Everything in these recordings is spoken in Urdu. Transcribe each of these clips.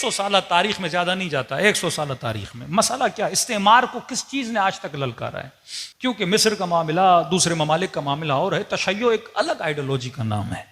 100 سالہ تاریخ میں زیادہ نہیں جاتا، 100 سالہ تاریخ میں مسئلہ کیا، استعمار کو کس چیز نے آج تک للکارا ہے؟ کیونکہ مصر کا معاملہ، دوسرے ممالک کا معاملہ اور ہے، تشیع ایک الگ آئیڈیالوجی کا نام ہے،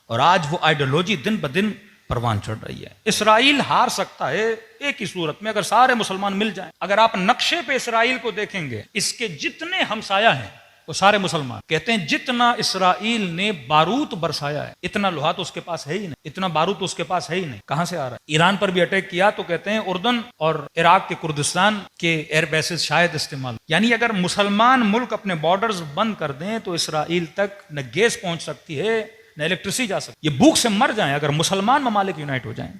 اور آج وہ آئیڈیالوجی دن بدن پروان چڑھ رہی ہے۔ اسرائیل ہار سکتا ہے ایک ہی صورت میں، اگر سارے مسلمان مل جائیں۔ اگر آپ نقشے پہ اسرائیل کو دیکھیں گے، اس کے جتنے ہمسایہ ہیں وہ سارے مسلمان۔ کہتے ہیں جتنا اسرائیل نے بارود برسایا ہے، اتنا لوہا تو اس کے پاس ہے ہی نہیں، اتنا بارود تو اس کے پاس ہے ہی نہیں، کہاں سے آ رہا ہے؟ ایران پر بھی اٹیک کیا تو کہتے ہیں اردن اور عراق کے کردستان کے ایئر بیسز شاید استعمال، یعنی اگر مسلمان ملک اپنے بارڈرز بند کر دیں تو اسرائیل تک نہ گیس پہنچ سکتی ہے نہ الیکٹریسٹی جا سکتی، یہ بھوک سے مر جائیں اگر مسلمان ممالک یونائٹ ہو جائیں۔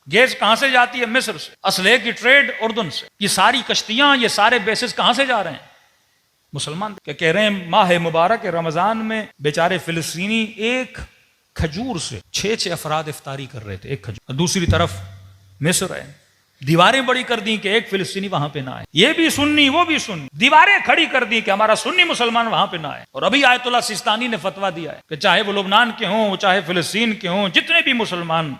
گیس کہاں سے جاتی ہے؟ مصر سے۔ اسلحے کی ٹریڈ اردن سے۔ یہ ساری کشتیاں، یہ سارے بیسز کہاں سے جا رہے ہیں؟ مسلمان۔ کہ کہہ رہے ہیں ماہ مبارک رمضان میں بیچارے فلسطینی ایک کھجور سے 6 افراد افطاری کر رہے تھے، ایک کھجور۔ دوسری طرف مصر ہے، دیواریں بڑی کر دی کہ ایک فلسطینی وہاں پہ نہ آئے، یہ بھی سنی وہ بھی سنی، دیواریں کھڑی کر دی کہ ہمارا سنی مسلمان وہاں پہ نہ آئے۔ اور ابھی آیت اللہ سیستانی نے فتویٰ دیا ہے کہ چاہے وہ لبنان کے ہوں، چاہے فلسطین کے ہوں، جتنے بھی مسلمان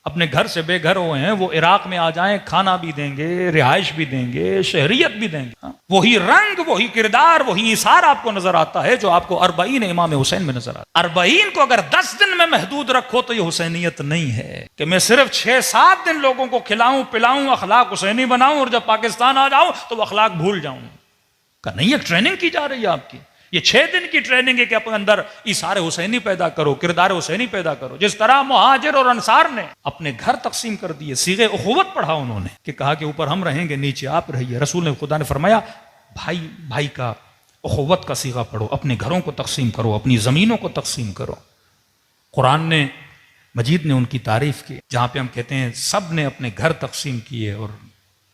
اپنے گھر سے بے گھر ہوئے ہیں وہ عراق میں آ جائیں، کھانا بھی دیں گے، رہائش بھی دیں گے، شہریت بھی دیں گے۔ وہی رنگ، وہی کردار، وہی ایثار آپ کو نظر آتا ہے جو آپ کو 40 امام حسین میں نظر آتا ہے۔ 40 کو اگر 10 دن میں محدود رکھو تو یہ حسینیت نہیں ہے کہ میں صرف 6-7 دن لوگوں کو کھلاؤں پلاؤں، اخلاق حسینی بناؤں، اور جب پاکستان آ جاؤں تو وہ اخلاق بھول جاؤں۔ کہ نہیں، ایک ٹریننگ کی جا رہی ہے آپ کی، یہ 6 دن کی ٹریننگ ہے کہ اپنے اندر ایثار حسینی پیدا کرو، کردار حسینی پیدا کرو۔ جس طرح مہاجر اور انصار نے اپنے گھر تقسیم کر دیے، صیغے اخوت پڑھا انہوں نے کہ کہا کہ اوپر ہم رہیں گے، نیچے آپ رہیے۔ رسول نے، خدا نے فرمایا بھائی بھائی کا اخوت کا صیغہ پڑھو، اپنے گھروں کو تقسیم کرو، اپنی زمینوں کو تقسیم کرو۔ قرآن نے مجید نے ان کی تعریف کی، جہاں پہ ہم کہتے ہیں سب نے اپنے گھر تقسیم کیے، اور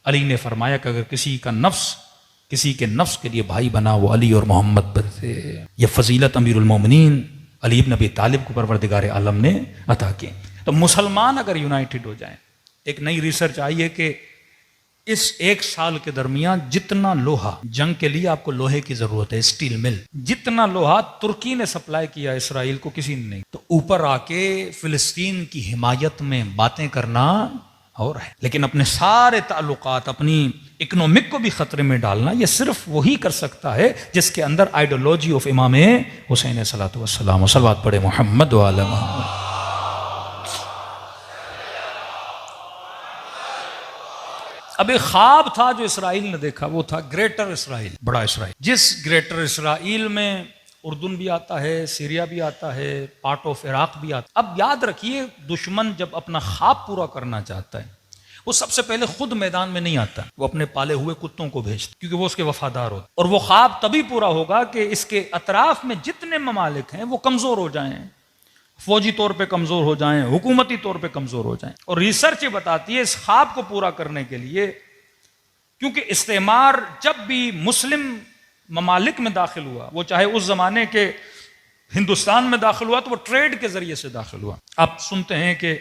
علی نے فرمایا کہ اگر کسی کے نفس کے لیے بھائی بنا وہ علی اور محمد بنتے۔ یہ فضیلت امیر المومنین علی بن ابی طالب کو پروردگار عالم نے عطا کی۔ تو مسلمان اگر یونائٹڈ ہو جائیں، ایک نئی ریسرچ آئی ہے کہ اس 1 سال کے درمیان جتنا لوہا، جنگ کے لیے آپ کو لوہے کی ضرورت ہے، اسٹیل مل، جتنا لوہا ترکی نے سپلائی کیا اسرائیل کو کسی نے نہیں۔ تو اوپر آ کے فلسطین کی حمایت میں باتیں کرنا اور ہے، لیکن اپنے سارے تعلقات، اپنی اکنومک کو بھی خطرے میں ڈالنا، یہ صرف وہی کر سکتا ہے جس کے اندر آئیڈیالوجی آف امام حسین صلاۃ والسلام۔ صلوات پڑھے محمد وعلی محمد۔ اب ایک خواب تھا جو اسرائیل نے دیکھا، وہ تھا گریٹر اسرائیل، بڑا اسرائیل۔ جس گریٹر اسرائیل میں اردن بھی آتا ہے، سیریا بھی آتا ہے، پارٹ آف عراق بھی آتا ہے۔ اب یاد رکھیے، دشمن جب اپنا خواب پورا کرنا چاہتا ہے وہ سب سے پہلے خود میدان میں نہیں آتا، وہ اپنے پالے ہوئے کتوں کو بھیجتا، کیونکہ وہ اس کے وفادار ہوتے، اور وہ خواب تبھی پورا ہوگا کہ اس کے اطراف میں جتنے ممالک ہیں وہ کمزور ہو جائیں، فوجی طور پہ کمزور ہو جائیں، حکومتی طور پہ کمزور ہو جائیں۔ اور ریسرچ یہ بتاتی ہے اس خواب کو پورا کرنے کے لیے، کیونکہ استعمار جب بھی مسلم ممالک میں داخل ہوا، وہ چاہے اس زمانے کے ہندوستان میں داخل ہوا تو وہ ٹریڈ کے ذریعے سے داخل ہوا۔ آپ سنتے ہیں کہ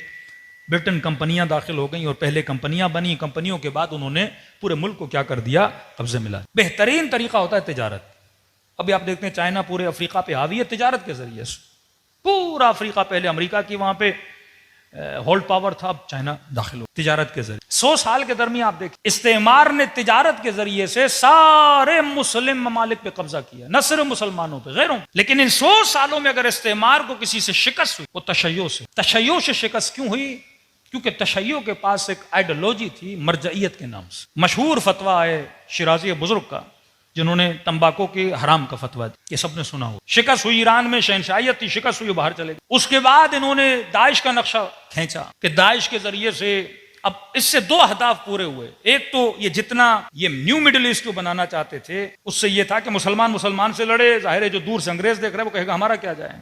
برٹن کمپنیاں داخل ہو گئیں، اور پہلے کمپنیاں بنی، کمپنیوں کے بعد انہوں نے پورے ملک کو کیا کر دیا؟ قبضے میں لا۔ بہترین طریقہ ہوتا ہے تجارت۔ ابھی آپ دیکھتے ہیں چائنا پورے افریقہ پہ حاوی ہے تجارت کے ذریعے سے، پورا افریقہ، پہلے امریکہ کی وہاں پہ ہولڈ پاور تھا، اب چائنا داخل ہو تجارت کے ذریعے۔ 100 سال کے درمیان آپ دیکھیں استعمار نے تجارت کے ذریعے سے سارے مسلم ممالک پہ قبضہ کیا، نہ صرف مسلمانوں پہ، غیروں پہ۔ لیکن ان 100 سالوں میں اگر استعمار کو کسی سے شکست ہوئی، وہ تشیع سے شکست کیوں ہوئی؟ کیونکہ تشیع کے پاس ایک آئیڈیالوجی تھی مرجعیت کے نام سے۔ مشہور فتویٰ ہے شیرازی بزرگ کا، جنہوں نے تمباکو کے حرام کا فتویٰ دیا، یہ سب نے سنا ہو۔ شکست ہوئی ایران میں، شہنشاہیت تھی، شکست ہوئی، باہر چلے گئے۔ اس کے بعد انہوں نے داعش کا نقشہ کھینچا کہ داعش کے ذریعے سے اب اس سے 2 اہداف پورے ہوئے۔ ایک تو یہ جتنا یہ نیو مڈل ایسٹ کو بنانا چاہتے تھے، اس سے یہ تھا کہ مسلمان سے لڑے، ظاہر ہے جو دور سے انگریز دیکھ رہے ہیں وہ کہے گا ہمارا کیا جائے،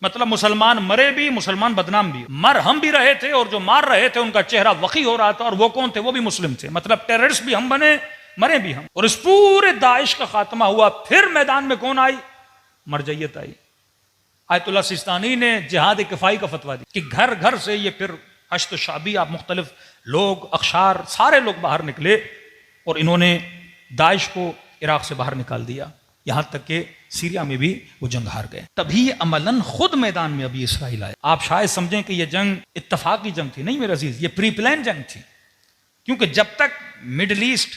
مطلب مسلمان مرے بھی، مسلمان بدنام بھی، مر ہم بھی رہے تھے، اور جو مار رہے تھے ان کا چہرہ وقی ہو رہا تھا، اور وہ کون تھے؟ وہ بھی مسلم تھے، مطلب ٹیررسٹ بھی ہم بنے، مرے بھی ہم۔ اور اس پورے داعش کا خاتمہ ہوا۔ پھر میدان میں کون آئی؟ مرجعیت آئی۔ آیت اللہ سیستانی نے جہاد کفائی کا فتویٰ دیا کہ گھر گھر سے یہ پھر حشد شعبی، آپ مختلف لوگ، اقشار، سارے لوگ باہر نکلے، اور انہوں نے داعش کو عراق سے باہر نکال دیا۔ یہاں تک کہ سیریا میں بھی وہ جنگ ہار گئے. تبھی عملاً خود میدان میں ابھی اسرائیل آئے. آپ شاید سمجھیں کہ یہ جنگ اتفاقی جنگ تھی. نہیں میرے عزیز، یہ پری پلان جنگ تھی. کیونکہ جب تک مڈل ایسٹ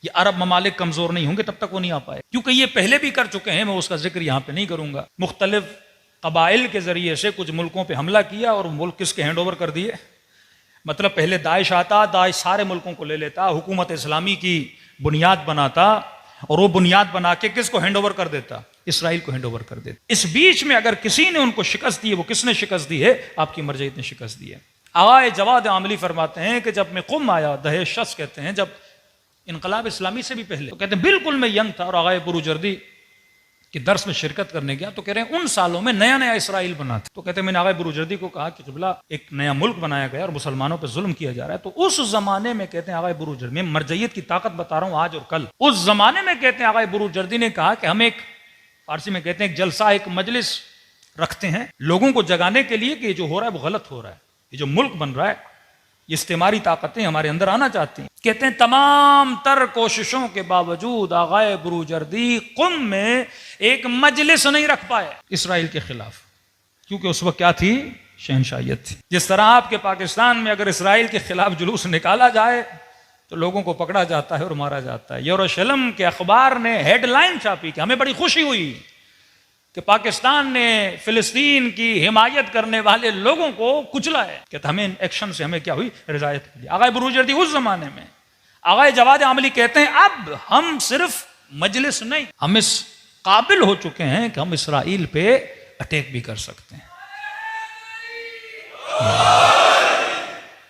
یہ عرب ممالک کمزور نہیں ہوں گے تب تک وہ نہیں آ پائے. کیونکہ یہ پہلے بھی کر چکے ہیں، میں اس کا ذکر یہاں پہ نہیں کروں گا. مختلف قبائل کے ذریعے سے کچھ ملکوں پہ حملہ کیا اور ملک کس کے ہینڈ اوور کر دیے. مطلب پہلے داعش آتا، داعش سارے ملکوں کو لے لیتا، حکومت اسلامی کی بنیاد بناتا، اور وہ بنیاد بنا کے کس کو ہینڈ اوور کر دیتا؟ اسرائیل کو ہینڈ اوور کر دیتا. اس بیچ میں اگر کسی نے ان کو شکست دی ہے، وہ کس نے شکست دی ہے؟ آپ کی مرجعیت نے شکست دی ہے. آغا جواد عاملی فرماتے ہیں کہ جب میں قم آیا، دہے شخص کہتے ہیں جب انقلاب اسلامی سے بھی پہلے، تو کہتے ہیں بالکل میں ینگ تھا اور آغا بروجردی کہ درس میں شرکت کرنے گیا، تو کہہ رہے ہیں ان سالوں میں نیا نیا اسرائیل بنا تھا. تو کہتے ہیں میں نے آغا بروجردی کو کہا کہ قبلہ ایک نیا ملک بنایا گیا اور مسلمانوں پہ ظلم کیا جا رہا ہے. تو اس زمانے میں کہتے ہیں آغا بروجردی، میں مرجعیت کی طاقت بتا رہا ہوں آج اور کل، اس زمانے میں کہتے ہیں آغا بروجردی نے کہا کہ ہم ایک فارسی میں کہتے ہیں ایک جلسہ، ایک مجلس رکھتے ہیں لوگوں کو جگانے کے لیے کہ یہ جو ہو رہا ہے وہ غلط ہو رہا ہے، یہ جو ملک بن رہا ہے یہ استعماری طاقتیں ہمارے اندر آنا چاہتی ہیں. کہتے ہیں تمام تر کوششوں کے باوجود آغا بروجردی قم میں ایک مجلس نہیں رکھ پائے اسرائیل کے خلاف، کیونکہ اس وقت کیا تھی؟ شہنشاہیت تھی. جس طرح آپ کے پاکستان میں اگر اسرائیل کے خلاف جلوس نکالا جائے تو لوگوں کو پکڑا جاتا ہے اور مارا جاتا ہے. یروشلم کے اخبار نے ہیڈ لائن چھاپی کہ ہمیں بڑی خوشی ہوئی کہ پاکستان نے فلسطین کی حمایت کرنے والے لوگوں کو کچلا ہے. کہتا ہمیں ایکشن سے ہمیں کیا ہوئی؟ رضایت ملی. آغا بروجردی اس زمانے میں، آغا جواد عاملی کہتے ہیں اب ہم صرف مجلس نہیں، ہم اس قابل ہو چکے ہیں کہ ہم اسرائیل پہ اٹیک بھی کر سکتے ہیں.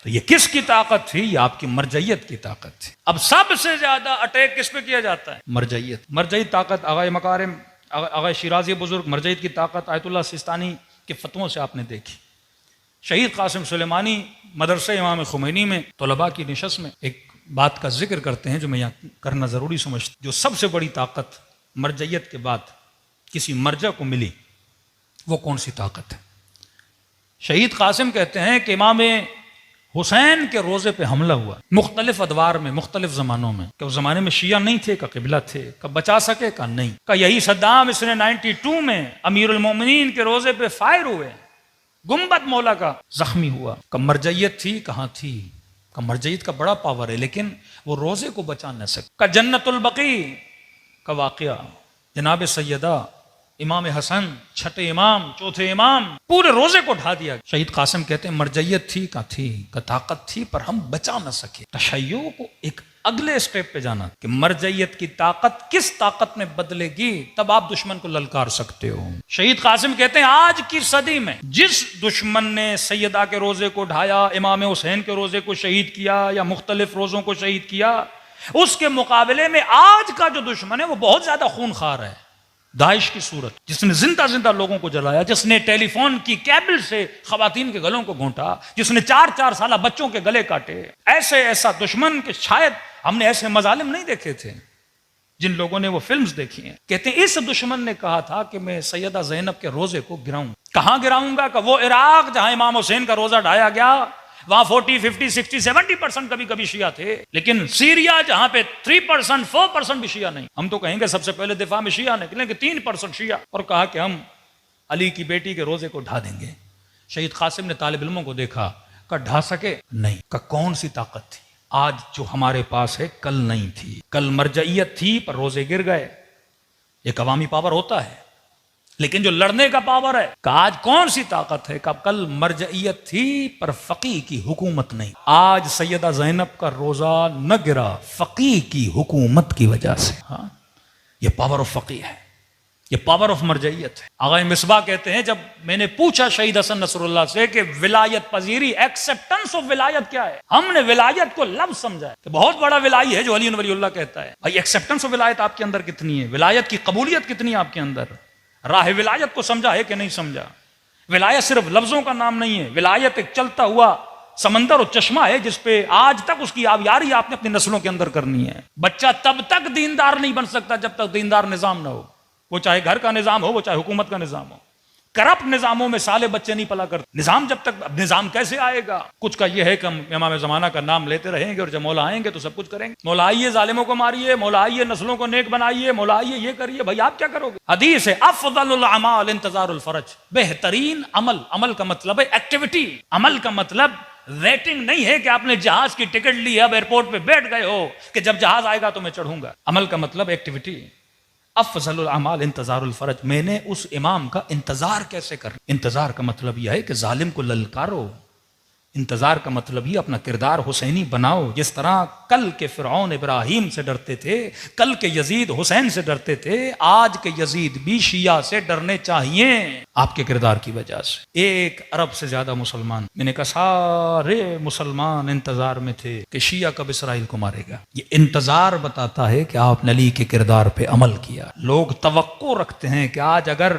تو یہ کس کی طاقت تھی؟ یہ آپ کی مرجعیت کی طاقت تھی. اب سب سے زیادہ اٹیک کس پہ کیا جاتا ہے؟ مرجعیت. مرجعی طاقت آغا مکارم، آغا شیرازی بزرگ، مرجعیت کی طاقت آیت اللہ سیستانی کے فتووں سے آپ نے دیکھی. شہید قاسم سلیمانی مدرسہ امام خمینی میں طلباء کی نشست میں ایک بات کا ذکر کرتے ہیں جو میں یہاں کرنا ضروری سمجھتا ہوں. جو سب سے بڑی طاقت مرجعیت کے بعد کسی مرجع کو ملی وہ کون سی طاقت ہے؟ شہید قاسم کہتے ہیں کہ امام حسین کے روزے پہ حملہ ہوا مختلف ادوار میں، مختلف زمانوں میں. کہ اس زمانے میں شیعہ نہیں تھے، کا قبلہ تھے، کا بچا سکے، کا نہیں. کا یہی صدام اس نے 92 میں امیر المومنین کے روزے پہ فائر ہوئے، گنبد مولا کا زخمی ہوا. کا مرجعیت تھی، کہاں تھی؟ کا مرجعیت کا بڑا پاور ہے لیکن وہ روزے کو بچا نہ سکے. کا جنت البقیع کا واقعہ، جناب سیدہ امام حسن، چھٹے امام، چوتھے امام، پورے روزے کو ڈھا دیا. شہید قاسم کہتے ہیں مرجعیت تھی، کا تھی، کا طاقت تھی، پر ہم بچا نہ سکے. تشیع کو ایک اگلے اسٹیپ پہ جانا کہ مرجعیت کی طاقت کس طاقت میں بدلے گی، تب آپ دشمن کو للکار سکتے ہو. شہید قاسم کہتے ہیں آج کی صدی میں جس دشمن نے سیدہ کے روزے کو ڈھایا، امام حسین کے روزے کو شہید کیا یا مختلف روزوں کو شہید کیا، اس کے مقابلے میں آج کا جو دشمن ہے وہ بہت زیادہ خون خوار ہے. داعش کی صورت، جس نے زندہ زندہ لوگوں کو جلایا، جس نے ٹیلی فون کی کیبل سے خواتین کے گلوں کو گھونٹا، جس نے 4 سالہ بچوں کے گلے کاٹے، ایسا دشمن کہ شاید ہم نے ایسے مظالم نہیں دیکھے تھے جن لوگوں نے وہ فلمز دیکھی ہیں. کہتے ہیں اس دشمن نے کہا تھا کہ میں سیدہ زینب کے روزے کو گراؤں. کہاں گراؤں گا؟ کہ وہ عراق جہاں امام حسین کا روزہ ڈھایا گیا وہاں 40, 50, 60, 70% کبھی کبھی شیعہ تھے، لیکن سیریا جہاں پہ 3%, 4% بھی شیعہ نہیں. ہم تو کہیں گے سب سے پہلے دفاع میں شیعہ نکلیں کہ 3% شیعہ، اور کہا کہ ہم علی کی بیٹی کے روزے کو ڈھا دیں گے. شہید قاسم نے طالب علموں کو دیکھا، کہ ڈھا سکے؟ نہیں. کہ کون سی طاقت تھی آج جو ہمارے پاس ہے، کل نہیں تھی. کل مرجعیت تھی پر روزے گر گئے. ایک عوامی پاور ہوتا ہے لیکن جو لڑنے کا پاور ہے، کہ آج کون سی طاقت ہے؟ کہ کل مرجعیت تھی پر فقیہ کی حکومت نہیں. آج سیدہ زینب کا روزہ نہ گرا فقیہ کی حکومت کی وجہ سے. ہاں، یہ پاور آف فقیہ ہے، یہ پاور آف مرجعیت ہے. آغا مصباح کہتے ہیں جب میں نے پوچھا شہید حسن نصر اللہ سے کہ ولایت پذیری، ایکسپٹنس آف ولایت کیا ہے، ہم نے ولایت کو لفظ سمجھا ہے کہ بہت بڑا ولائی ہے جو علی ولی اللہ کہتا ہے. بھائی ایکسپٹنس آف ولایت آپ کے اندر کتنی ہے؟ ولایت کی قبولیت کتنی ہے آپ کے اندر؟ راہ ولایت کو سمجھا ہے کہ نہیں سمجھا؟ ولایت صرف لفظوں کا نام نہیں ہے، ولایت ایک چلتا ہوا سمندر اور چشمہ ہے جس پہ آج تک اس کی آبیاری آپ نے اپنی نسلوں کے اندر کرنی ہے. بچہ تب تک دیندار نہیں بن سکتا جب تک دیندار نظام نہ ہو، وہ چاہے گھر کا نظام ہو، وہ چاہے حکومت کا نظام ہو. کرپٹ نظاموں میں سالے بچے نہیں پلا کرتے. نظام جب تک، اب نظام کیسے آئے گا؟ کچھ کا یہ ہے کہ ہم امام زمانہ کا نام لیتے رہیں گے اور جب مولا آئیں گے تو سب کچھ کریں گے. مولا آئیے ظالموں کو ماریے، مولا آئیے نسلوں کو نیک بنائیے، مولا آئیے یہ کریے. بھائی آپ کیا کرو گے؟ حدیث ہے افضل الاعمال انتظار الفرج، بہترین عمل، عمل کا مطلب ہے ایکٹیویٹی، عمل کا مطلب ویٹنگ نہیں ہے کہ آپ نے جہاز کی ٹکٹ لی، اب ایئرپورٹ پہ بیٹھ گئے ہو کہ جب جہاز آئے گا تو میں چڑھوں گا. عمل کا مطلب ایکٹیویٹی. افضل الاعمال انتظار الفرج، میں نے اس امام کا انتظار کیسے کرنا. انتظار کا مطلب یہ ہے کہ ظالم کو للکارو. انتظار کا مطلب یہ اپنا کردار حسینی بناؤ. جس طرح کل کے فرعون ابراہیم سے ڈرتے تھے، کل کے یزید حسین سے ڈرتے تھے، آج کے یزید بھی شیعہ سے ڈرنے چاہیے آپ کے کردار کی وجہ سے. 1 ارب سے زیادہ مسلمان، میں نے کہا سارے مسلمان انتظار میں تھے کہ شیعہ کب اسرائیل کو مارے گا. یہ انتظار بتاتا ہے کہ آپ نے علی کے کردار پہ عمل کیا. لوگ توقع رکھتے ہیں کہ آج اگر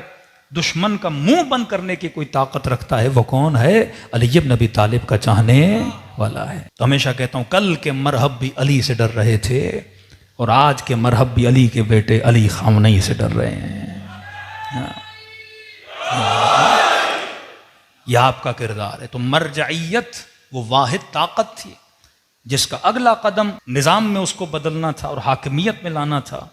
دشمن کا منہ بند کرنے کی کوئی طاقت رکھتا ہے وہ کون ہے؟ علی بن ابی طالب کا چاہنے والا ہے. تو ہمیشہ کہتا ہوں کل کے مرہب بھی علی سے ڈر رہے تھے اور آج کے مرہب بھی علی کے بیٹے علی خامنئی سے ڈر رہے ہیں. یہ آپ کا کردار ہے. تو مرجعیت وہ واحد طاقت تھی جس کا اگلا قدم نظام میں اس کو بدلنا تھا اور حاکمیت میں لانا تھا،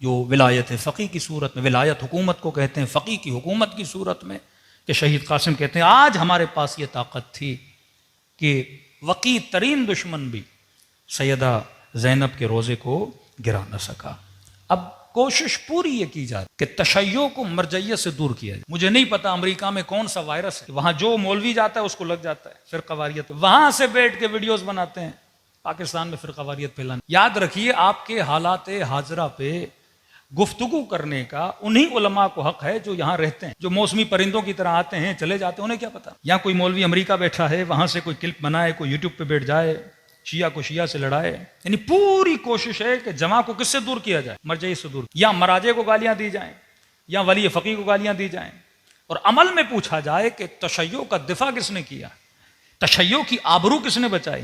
جو ولایت فقی کی صورت میں، ولایت حکومت کو کہتے ہیں، فقی کی حکومت کی صورت میں، کہ شہید قاسم کہتے ہیں آج ہمارے پاس یہ طاقت تھی کہ وقی ترین دشمن بھی سیدہ زینب کے روزے کو گرا نہ سکا. اب کوشش پوری یہ کی جاتی کہ تشیع کو مرجعیت سے دور کیا جائے. مجھے نہیں پتا امریکہ میں کون سا وائرس ہے، وہاں جو مولوی جاتا ہے اس کو لگ جاتا ہے فرقہ واریت، وہاں سے بیٹھ کے ویڈیوز بناتے ہیں پاکستان میں فرقہ واریت پھیلانا. یاد رکھیے آپ کے حالات حاضرہ پہ گفتگو کرنے کا انہی علماء کو حق ہے جو یہاں رہتے ہیں، جو موسمی پرندوں کی طرح آتے ہیں چلے جاتے ہیں. انہیں کیا پتا یا کوئی مولوی امریکہ بیٹھا ہے وہاں سے کوئی کلپ بنائے، کوئی یوٹیوب پہ بیٹھ جائے، شیعہ کو شیعہ سے لڑائے. یعنی پوری کوشش ہے کہ جماع کو کس سے دور کیا جائے؟ مرجعیت سے دور. یا مراجع کو گالیاں دی جائیں یا ولی فقیہ کو گالیاں دی جائیں اور عمل میں پوچھا جائے کہ تشیع کا دفاع کس نے کیا، تشیع کی آبرو کس نے بچائی.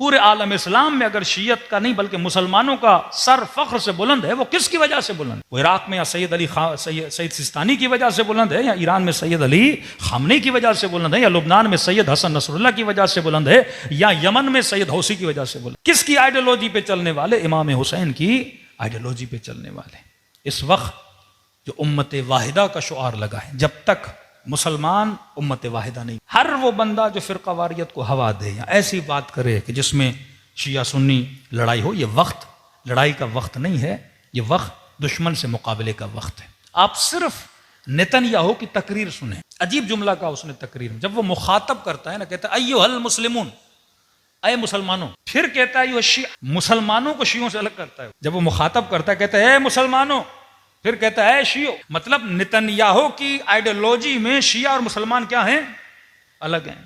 پورے عالم اسلام میں اگر شیعت کا نہیں بلکہ مسلمانوں کا سر فخر سے بلند ہے، وہ کس کی وجہ سے بلند؟ وہ عراق میں یا سید علی سید سستانی کی وجہ سے بلند ہے، یا ایران میں سید علی خامنئی کی وجہ سے بلند ہے، یا لبنان میں سید حسن نصر اللہ کی وجہ سے بلند ہے، یا یمن میں سید حوثی کی وجہ سے بلند؟ کس کی آئیڈیالوجی پہ چلنے والے؟ امام حسین کی آئیڈیالوجی پہ چلنے والے. اس وقت جو امت واحدہ کا شعار لگا ہے، جب تک مسلمان امت واحدہ نہیں، ہر وہ بندہ جو فرقہ واریت کو ہوا دے یا ایسی بات کرے کہ جس میں شیعہ سنی لڑائی ہو، یہ وقت لڑائی کا وقت نہیں ہے، یہ وقت دشمن سے مقابلے کا وقت ہے. آپ صرف نیتنیاہو کی تقریر سنیں، عجیب جملہ کا اس نے تقریر میں، جب وہ مخاطب کرتا ہے نا، کہتا ہے ایھا المسلمون، اے مسلمانوں. پھر کہتا ہے ایھا الشیعہ، مسلمانوں کو شیعوں سے الگ کرتا ہے. جب وہ مخاطب کرتا ہے کہتا ہے اے مسلمانوں، پھر کہتا ہے شیعو. مطلب نیتنیاہو کی آئیڈیالوجی میں شیعہ اور مسلمان کیا ہیں؟ الگ ہیں.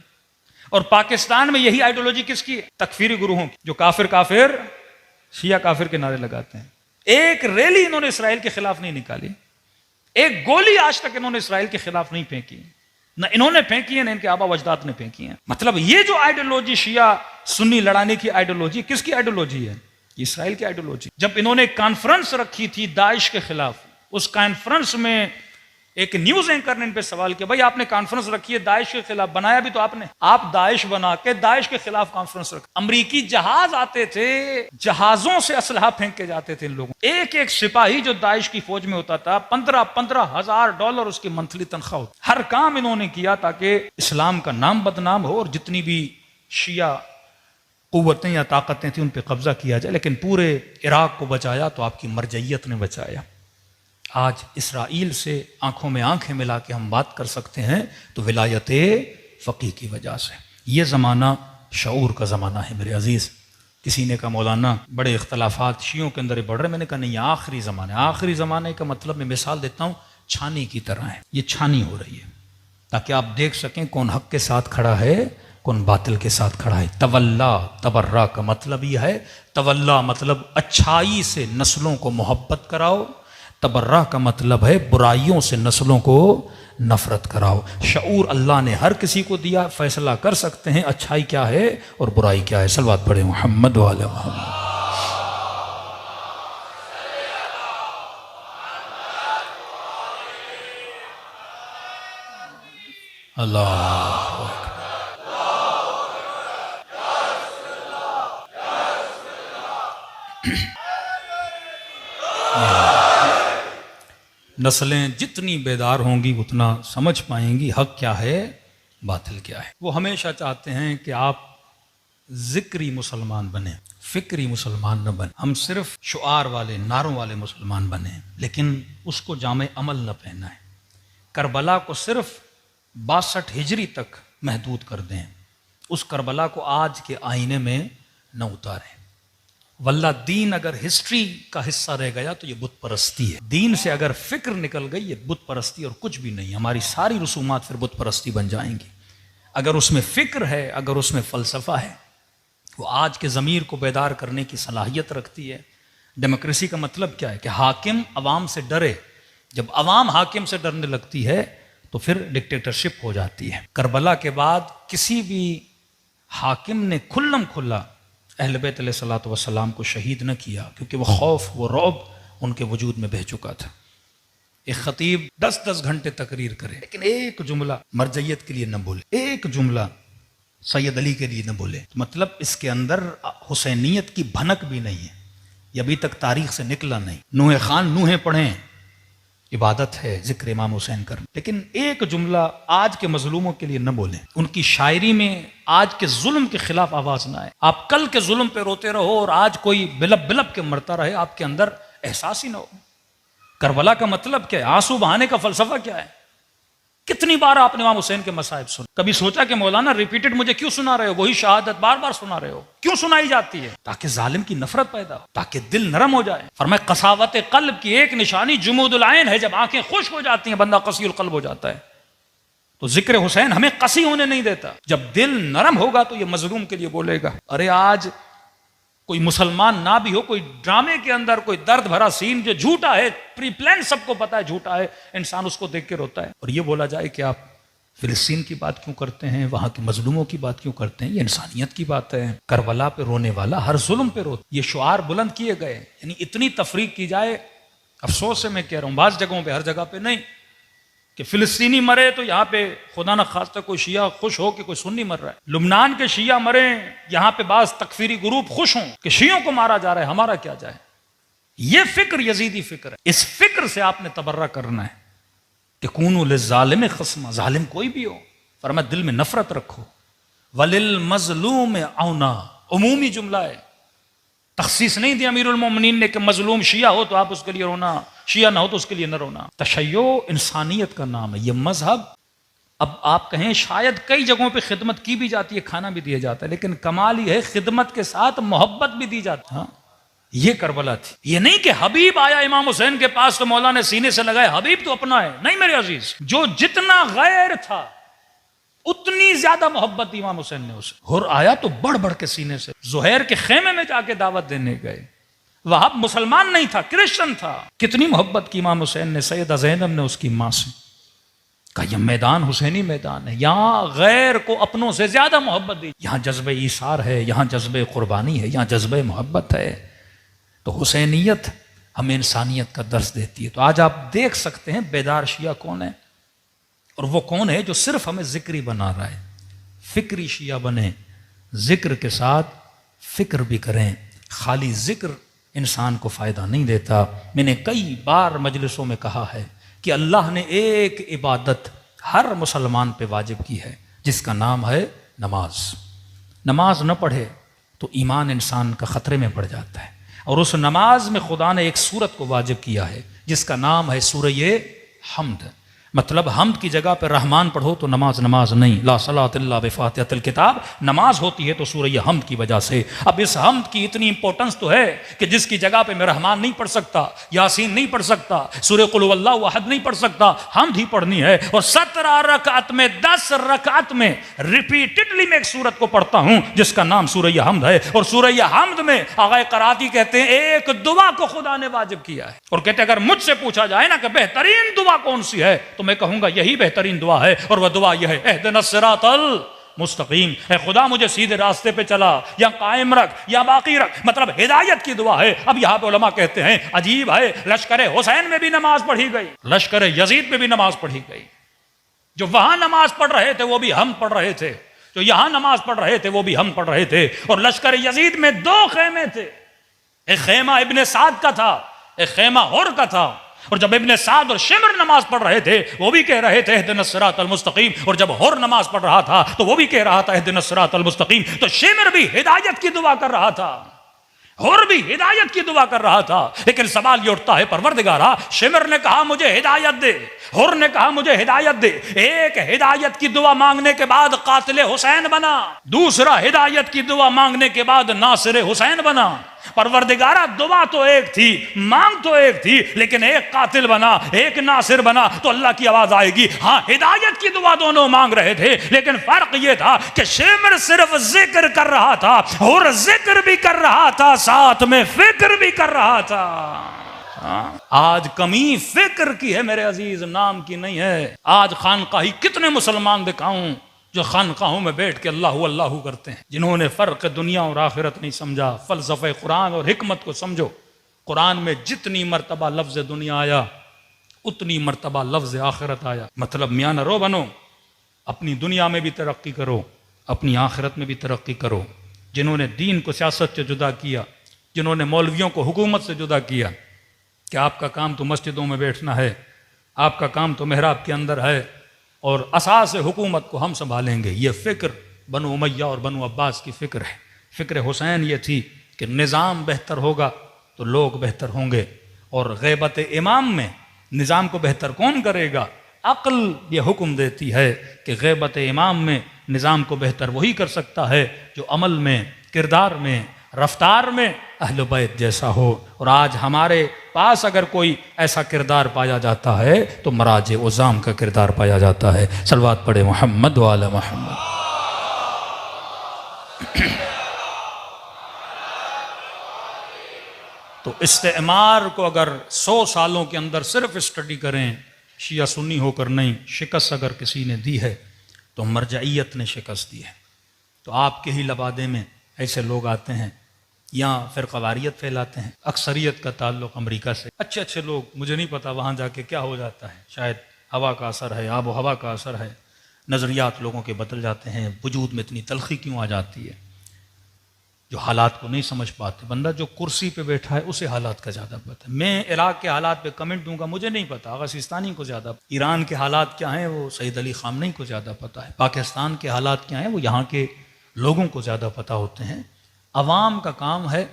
اور پاکستان میں یہی آئیڈیالوجی کس کی ہے؟ تکفیری گروہوں کی، جو کافر کافر شیعہ کافر کے نعرے لگاتے ہیں. ایک ریلی انہوں نے اسرائیل کے خلاف نہیں نکالی، ایک گولی آج تک انہوں نے اسرائیل کے خلاف نہیں پھینکی، نہ انہوں نے پھینکی ہے نہ ان کے آبا و اجداد نے پھینکی ہیں. مطلب یہ جو آئیڈیالوجی شیعہ سنی لڑانے کی آئیڈیالوجی، کس کی آئیڈیالوجی ہے؟ یہ اسرائیل کی آئیڈیالوجی. جب انہوں نے کانفرنس رکھی تھی داعش کے خلاف، اس کانفرنس میں ایک نیوز اینکر نے ان پہ سوال کیا، بھائی آپ نے کانفرنس رکھی ہے داعش کے خلاف، بنایا بھی تو آپ نے، آپ داعش بنا کے داعش کے خلاف کانفرنس رکھ. امریکی جہاز آتے تھے، جہازوں سے اسلحہ پھینک کے جاتے تھے ان لوگوں. ایک ایک سپاہی جو داعش کی فوج میں ہوتا تھا، $15,000 اس کی منتھلی تنخواہ ہوتی. ہر کام انہوں نے کیا تاکہ اسلام کا نام بدنام ہو اور جتنی بھی شیعہ قوتیں یا طاقتیں تھیں ان پہ قبضہ کیا جائے. لیکن پورے عراق کو بچایا تو آپ کی مرجعیت نے بچایا. آج اسرائیل سے آنکھوں میں آنکھیں ملا کے ہم بات کر سکتے ہیں تو ولایت فقیہ کی وجہ سے. یہ زمانہ شعور کا زمانہ ہے میرے عزیز. کسی نے کہا مولانا بڑے اختلافات شیعوں کے اندر بڑھ رہے ہیں. میں نے کہا نہیں، یہ آخری زمانہ ہے. آخری زمانے کا مطلب میں مثال دیتا ہوں، چھانی کی طرح ہے. یہ چھانی ہو رہی ہے تاکہ آپ دیکھ سکیں کون حق کے ساتھ کھڑا ہے، کون باطل کے ساتھ کھڑا ہے. تولا تبرا کا مطلب یہ ہے، تولا مطلب اچھائی سے نسلوں کو محبت کراؤ، تبرہ کا مطلب ہے برائیوں سے نسلوں کو نفرت کراؤ. شعور اللہ نے ہر کسی کو دیا، فیصلہ کر سکتے ہیں اچھائی کیا ہے اور برائی کیا ہے. صلوات پڑھیں محمد وعلی محمد. اللہ نسلیں جتنی بیدار ہوں گی اتنا سمجھ پائیں گی حق کیا ہے باطل کیا ہے۔ وہ ہمیشہ چاہتے ہیں کہ آپ ذکری مسلمان بنیں، فکری مسلمان نہ بنیں۔ ہم صرف شعار والے نعروں والے مسلمان بنیں، لیکن اس کو جامع عمل نہ پہنائیں۔ کربلا کو صرف 62 ہجری تک محدود کر دیں، اس کربلا کو آج کے آئینے میں نہ اتاریں۔ واللہ دین اگر ہسٹری کا حصہ رہ گیا تو یہ بت پرستی ہے، دین سے اگر فکر نکل گئی یہ بت پرستی اور کچھ بھی نہیں۔ ہماری ساری رسومات پھر بت پرستی بن جائیں گی۔ اگر اس میں فکر ہے، اگر اس میں فلسفہ ہے، وہ آج کے ضمیر کو بیدار کرنے کی صلاحیت رکھتی ہے۔ ڈیموکریسی کا مطلب کیا ہے کہ حاکم عوام سے ڈرے۔ جب عوام حاکم سے ڈرنے لگتی ہے تو پھر ڈکٹیٹرشپ ہو جاتی ہے۔ کربلا کے بعد کسی بھی حاکم نے کھلم کھلا اہل بیت علیہ الصلوۃ والسلام کو شہید نہ کیا، کیونکہ وہ خوف، وہ رعب ان کے وجود میں بہہ چکا تھا۔ ایک خطیب 10 گھنٹے تقریر کرے لیکن ایک جملہ مرجعیت کے لیے نہ بولے، ایک جملہ سید علی کے لیے نہ بولے، مطلب اس کے اندر حسینیت کی بھنک بھی نہیں ہے، یہ ابھی تک تاریخ سے نکلا نہیں۔ نوح خان نوحیں پڑھیں، عبادت ہے ذکر امام حسین کرنا، لیکن ایک جملہ آج کے مظلوموں کے لیے نہ بولیں۔ ان کی شاعری میں آج کے ظلم کے خلاف آواز نہ آئے۔ آپ کل کے ظلم پہ روتے رہو اور آج کوئی بلب بلب کے مرتا رہے، آپ کے اندر احساس ہی نہ ہو۔ کربلا کا مطلب کیا ہے؟ آنسو بہانے کا فلسفہ کیا ہے؟ کتنی بار آپ نے امام حسین کے مصائب سنے؟ کبھی سوچا کہ مولانا ریپیٹڈ مجھے کیوں سنا رہے ہو؟ وہی شہادت بار بار سنا رہے ہو، کیوں سنائی جاتی ہے؟ تاکہ ظالم کی نفرت پیدا ہو، تاکہ دل نرم ہو جائے۔ فرمائے قساوت قلب کی ایک نشانی جمود العین ہے، جب آنکھیں خشک ہو جاتی ہیں بندہ قسی القلب ہو جاتا ہے۔ تو ذکر حسین ہمیں قسی ہونے نہیں دیتا۔ جب دل نرم ہوگا تو یہ مظلوم کے لیے بولے گا۔ ارے آج کوئی مسلمان نہ بھی ہو، کوئی ڈرامے کے اندر کوئی درد بھرا سین جو جھوٹا ہے، پری پلان سب کو پتا ہے جھوٹا ہے، انسان اس کو دیکھ کے روتا ہے، اور یہ بولا جائے کہ آپ فلسطین کی بات کیوں کرتے ہیں، وہاں کے مظلوموں کی بات کیوں کرتے ہیں؟ یہ انسانیت کی بات ہے۔ کربلا پہ رونے والا ہر ظلم پہ روتا۔ یہ شعار بلند کیے گئے، یعنی اتنی تفریق کی جائے، افسوس سے میں کہہ رہا ہوں بعض جگہوں پہ، ہر جگہ پہ نہیں، کہ فلسطینی مرے تو یہاں پہ خدا نہ خواستہ کوئی شیعہ خوش ہو کہ کوئی سنی مر رہا ہے، لبنان کے شیعہ مرے، یہاں پہ بعض تکفیری گروپ خوش ہوں کہ شیعوں کو مارا جا رہا ہے، ہمارا کیا جائے؟ یہ فکر یزیدی فکر ہے۔ اس فکر سے آپ نے تبرہ کرنا ہے کہ کونوا للظالم خصما، ظالم کوئی بھی ہو، فرمایا دل میں نفرت رکھو۔ وللمظلوم عونا، عمومی جملہ ہے، تخصیص نہیں دی امیر المومنین نے کہ مظلوم شیعہ ہو تو آپ اس کے لیے رونا، شیعہ نہ ہو تو اس کے لیے نہ رونا۔ تشیع انسانیت کا نام ہے، یہ مذہب، اب آپ کہیں شاید کئی جگہوں پہ خدمت کی بھی جاتی ہے، کھانا بھی دیا جاتا ہے، لیکن کمال یہ ہے خدمت کے ساتھ محبت بھی دی جاتی ہے۔ ہاں یہ کربلا تھی۔ یہ نہیں کہ حبیب آیا امام حسین کے پاس تو مولا نے سینے سے لگایا، حبیب تو اپنا ہے، نہیں میرے عزیز، جو جتنا غیر تھا اتنی زیادہ محبت دی امام حسین نے اسے۔ ہر آیا تو بڑھ بڑھ کے سینے سے، زہیر کے خیمے میں جا کے دعوت دینے گئے، وہاب مسلمان نہیں تھا، کرسچن تھا، کتنی محبت کی امام حسین نے سیدہ زینب نے اس کی ماں سے۔ کہا یہ میدان حسینی میدان ہے، یہاں غیر کو اپنوں سے زیادہ محبت دی، یہاں جذبہ ایثار ہے، یہاں جذبہ قربانی ہے، یہاں جذبہ محبت ہے۔ تو حسینیت ہمیں انسانیت کا درس دیتی ہے۔ تو آج آپ دیکھ سکتے ہیں بیدار شیعہ کون ہے، اور وہ کون ہے جو صرف ہمیں ذکری بنا رہا ہے۔ فکری شیعہ بنے، ذکر کے ساتھ فکر بھی کریں۔ خالی ذکر انسان کو فائدہ نہیں دیتا۔ میں نے کئی بار مجلسوں میں کہا ہے کہ اللہ نے ایک عبادت ہر مسلمان پہ واجب کی ہے، جس کا نام ہے نماز۔ نماز نہ پڑھے تو ایمان انسان کا خطرے میں پڑ جاتا ہے، اور اس نماز میں خدا نے ایک سورت کو واجب کیا ہے جس کا نام ہے سورہ حمد۔ مطلب حمد کی جگہ پہ رحمان پڑھو تو نماز نہیں، لا صلاۃ الا بفاتحۃ الکتاب، نماز ہوتی ہے تو سورہ حمد کی وجہ سے۔ اب اس حمد کی اتنی امپورٹنس تو ہے کہ جس کی جگہ پہ میں رحمان نہیں پڑھ سکتا، یاسین نہیں پڑھ سکتا، سورہ قل هو اللہ احد نہیں پڑھ سکتا، حمد ہی پڑھنی ہے۔ اور 17 رکعت میں 10 رکعت میں ریپیٹڈلی میں ایک سورت کو پڑھتا ہوں جس کا نام سورہ حمد ہے، اور سورہ حمد میں آغا قراتی کہتے ہیں ایک دعا کو خدا نے واجب کیا ہے، اور کہتے ہیں اگر مجھ سے پوچھا جائے نا کہ بہترین دعا کون سی ہے تو میں کہوں گا یہی بہترین دعا ہے، اور وہ دعا یہ ہے اہدنا الصراط المستقیم، اے خدا مجھے سیدھے راستے پہ چلا، یا قائم رکھ یا باقی رکھ، مطلب ہدایت کی دعا ہے۔ اب یہاں پہ علماء کہتے ہیں عجیب ہے، لشکر حسین میں بھی نماز پڑھی گئی، لشکر یزید میں بھی نماز پڑھی گئی، جو وہاں نماز پڑھ رہے تھے وہ بھی ہم پڑھ رہے تھے، جو یہاں نماز پڑھ رہے تھے وہ بھی ہم پڑھ رہے تھے. اور لشکر یزید میں 2 خیمے تھے، ایک خیمہ ابن سعد کا تھا، ایک خیمہ حر کا تھا. اور جب ابن سعد اور شمر نماز پڑھ رہے تھے وہ بھی کہہ رہے تھے اہدنا الصراط المستقیم، اور جب حر نماز پڑھ رہا تھا تو وہ بھی کہہ رہا تھا اہدنا الصراط المستقیم. تو شمر بھی ہدایت کی دعا کر رہا تھا، حر بھی ہدایت کی دعا کر رہا تھا. لیکن سوال یہ اٹھتا ہے پروردگارا، شمر نے کہا مجھے ہدایت دے، حر نے کہا مجھے ہدایت دے. ایک ہدایت کی دعا مانگنے کے بعد قاتل حسین بنا، دوسرا ہدایت کی دعا مانگنے کے بعد ناصر حسین بنا. پروردگارا دعا تو ایک تھی، مانگ تو ایک تھی، لیکن ایک قاتل بنا ایک ناصر بنا تو اللہ کی آواز آئے گی. ہاں ہدایت کی دعا دونوں مانگ رہے تھے، لیکن فرق یہ تھا کہ شمر صرف ذکر کر رہا تھا اور ذکر بھی کر رہا تھا ساتھ میں فکر بھی کر رہا تھا. آج کمی فکر کی ہے میرے عزیز، نام کی نہیں ہے. آج خانقاہی کتنے مسلمان دکھاؤں جو خانقاہوں میں بیٹھ کے اللہ اللہ کرتے ہیں، جنہوں نے فرق دنیا اور آخرت نہیں سمجھا. فلسفہ قرآن اور حکمت کو سمجھو. قرآن میں جتنی مرتبہ لفظ دنیا آیا اتنی مرتبہ لفظ آخرت آیا. مطلب میاں نہ رو بنو، اپنی دنیا میں بھی ترقی کرو، اپنی آخرت میں بھی ترقی کرو. جنہوں نے دین کو سیاست سے جدا کیا، جنہوں نے مولویوں کو حکومت سے جدا کیا کہ آپ کا کام تو مسجدوں میں بیٹھنا ہے، آپ کا کام تو محراب کے اندر ہے اور اساس حکومت کو ہم سنبھالیں گے. یہ فکر بنو امیہ اور بنو عباس کی فکر ہے. فکر حسین یہ تھی کہ نظام بہتر ہوگا تو لوگ بہتر ہوں گے. اور غیبت امام میں نظام کو بہتر کون کرے گا؟ عقل یہ حکم دیتی ہے کہ غیبت امام میں نظام کو بہتر وہی کر سکتا ہے جو عمل میں، کردار میں، رفتار میں اہل بیت جیسا ہو. اور آج ہمارے پاس اگر کوئی ایسا کردار پایا جاتا ہے تو مراج عظام کا کردار پایا جاتا ہے. صلوات پڑھے محمد وعلی محمد. تو استعمار کو اگر 100 سالوں کے اندر صرف اسٹڈی کریں، شیعہ سنی ہو کر نہیں، شکست اگر کسی نے دی ہے تو مرجعیت نے شکست دی ہے. تو آپ کے ہی لبادے میں ایسے لوگ آتے ہیں یا فرقہ واریت پھیلاتے ہیں. اکثریت کا تعلق امریکہ سے. اچھے اچھے لوگ، مجھے نہیں پتا وہاں جا کے کیا ہو جاتا ہے، شاید ہوا کا اثر ہے، آب و ہوا کا اثر ہے، نظریات لوگوں کے بدل جاتے ہیں. وجود میں اتنی تلخی کیوں آ جاتی ہے؟ جو حالات کو نہیں سمجھ پاتے. بندہ جو کرسی پہ بیٹھا ہے اسے حالات کا زیادہ پتہ ہے. میں عراق کے حالات پہ کمنٹ دوں گا، مجھے نہیں پتا. آغا سیستانی کو زیادہ. ایران کے حالات کیا ہیں وہ سید علی خامنئی کو زیادہ پتا ہے. پاکستان کے حالات کیا ہیں وہ یہاں کے لوگوں کو زیادہ پتہ ہوتے ہیں. عوام کا کام ہے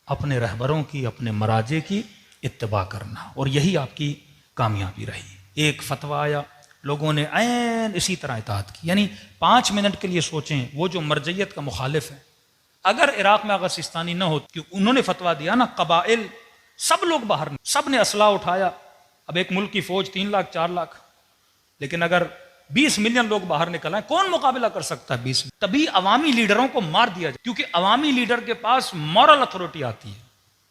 اپنے رہبروں کی، اپنے مراجع کی اتباع کرنا، اور یہی آپ کی کامیابی رہی. ایک فتویٰ آیا، لوگوں نے عین اسی طرح اطاعت کی. یعنی 5 منٹ کے لیے سوچیں، وہ جو مرجعیت کا مخالف ہے، اگر عراق میں آغا سیستانی نہ ہو کہ انہوں نے فتویٰ دیا نا، قبائل سب لوگ باہر، سب نے اسلحہ اٹھایا. اب ایک ملک کی فوج 3 لاکھ 4 لاکھ، لیکن اگر 20 ملین لوگ باہر نکل آئے، کون مقابلہ کر سکتا ہے 20؟ تبھی عوامی لیڈروں کو مار دیا جائے، کیونکہ عوامی لیڈر کے پاس مورل اتھارٹی آتی ہے،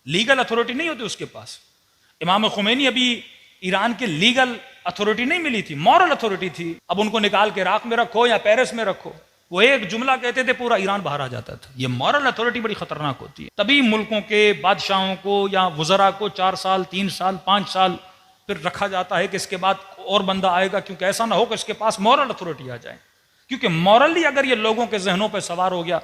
لیگل اتھارٹی نہیں ہوتی اس کے پاس. امام خمینی ابھی ایران کے لیگل اتھارٹی نہیں ملی تھی، مورل اتھارٹی تھی. اب ان کو نکال کے عراق میں رکھو یا پیرس میں رکھو، وہ ایک جملہ کہتے تھے پورا ایران باہر آ جاتا تھا. یہ مورل اتھارٹی بڑی خطرناک ہوتی ہے. تبھی ملکوں کے بادشاہوں کو یا وزراء کو 4 سال 3 سال 5 سال پھر رکھا جاتا ہے کہ اس کے بعد اور بندہ آئے گا، کیونکہ ایسا نہ ہو کہ اس کے پاس مورل اتھارٹی آ جائے. کیونکہ مورلی اگر یہ لوگوں کے ذہنوں پہ سوار ہو گیا،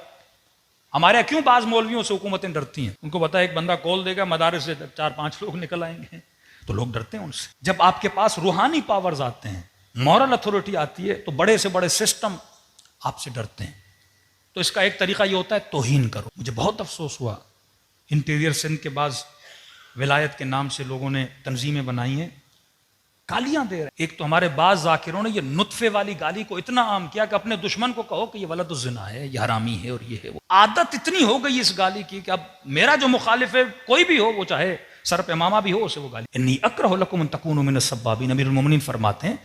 ہمارے یہاں کیوں بعض مولویوں سے حکومتیں ڈرتی ہیں؟ ان کو پتا ہے ایک بندہ کال دے گا، مدارس سے 4-5 لوگ نکل آئیں گے، تو لوگ ڈرتے ہیں ان سے. جب آپ کے پاس روحانی پاورز آتے ہیں، مورل اتھارٹی آتی ہے، تو بڑے سے بڑے سسٹم آپ سے ڈرتے ہیں. تو اس کا ایک طریقہ یہ ہوتا ہے توہین کرو. مجھے بہت افسوس ہوا، انٹیریئر سندھ کے بعض ولایت کے نام سے لوگوں نے تنظیمیں بنائی ہیں، گالیاں دے رہے ہیں. ایک تو ہمارے بعض ذاکروں نے یہ نطفے والی گالی کو اتنا عام کیا کہ اپنے دشمن کو کہو کہ یہ ولد الزنا ہے، یہ حرامی ہے اور یہ ہے. وہ عادت اتنی ہو گئی اس گالی کی کہ اب میرا جو مخالف ہے کوئی بھی ہو، وہ چاہے سر پہ امامہ بھی ہو، اسے وہ گالی. انی اکرہ لکم ان تکونوا من السبابین. امیر المومنین فرماتے ہیں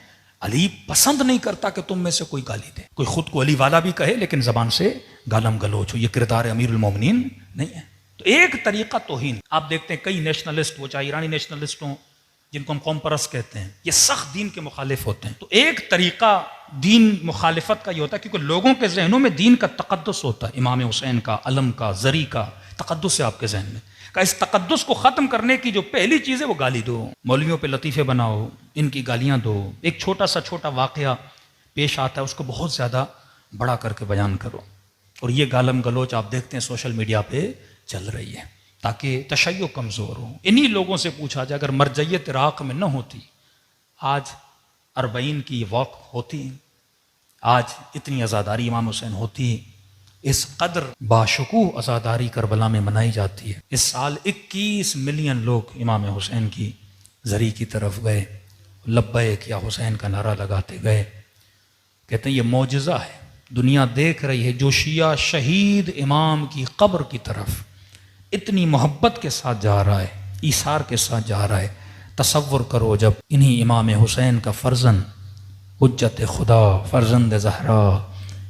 علی پسند نہیں کرتا کہ تم میں سے کوئی گالی دے، کوئی خود کو علی والا بھی کہے لیکن زبان سے گالم گلوچ ہو. یہ کردار امیر المومنین نہیں ہے. تو ایک طریقہ توہین. آپ دیکھتے ہیں کئی نیشنلسٹ، وہ چاہے ایرانی نیشنلسٹ ہوں جن کو ہم قوم پرست کہتے ہیں، یہ سخت دین کے مخالف ہوتے ہیں. تو ایک طریقہ دین مخالفت کا یہ ہوتا ہے کیونکہ لوگوں کے ذہنوں میں دین کا تقدس ہوتا ہے، امام حسین کا، علم کا، زری کا تقدس ہے آپ کے ذہن میں. کہ اس تقدس کو ختم کرنے کی جو پہلی چیز ہے وہ گالی دو. مولویوں پہ لطیفے بناؤ، ان کی گالیاں دو. ایک چھوٹا واقعہ پیش آتا ہے اس کو بہت زیادہ بڑا کر کے بیان کرو. اور یہ گالم گلوچ آپ دیکھتے ہیں سوشل میڈیا پہ چل رہی ہے تاکہ تشیع کمزور ہو. انہی لوگوں سے پوچھا جائے اگر مرجعیت عراق میں نہ ہوتی آج 40 کی واک ہوتی, آج اتنی عزاداری امام حسین ہوتی, اس قدر باشکوہ عزاداری کربلا میں منائی جاتی ہے. اس سال 21 ملین لوگ امام حسین کی زری کی طرف گئے, لبیک یا حسین کا نعرہ لگاتے گئے. کہتے ہیں یہ معجزہ ہے, دنیا دیکھ رہی ہے. جو شیعہ شہید امام کی قبر کی طرف اتنی محبت کے ساتھ جا رہا ہے, ایثار کے ساتھ جا رہا ہے, تصور کرو جب انہی امام حسین کا فرزند حجت خدا, فرزند زہرا,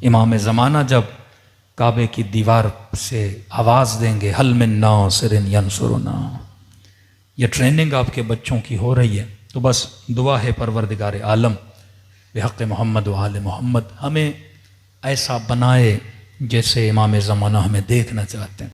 امام زمانہ جب کعبے کی دیوار سے آواز دیں گے حل من ناصر ینصرنا, یہ ٹریننگ آپ کے بچوں کی ہو رہی ہے. تو بس دعا ہے پروردگار عالم بحق محمد و آل محمد ہمیں ایسا بنائے جیسے امام زمانہ ہمیں دیکھنا چاہتے ہیں.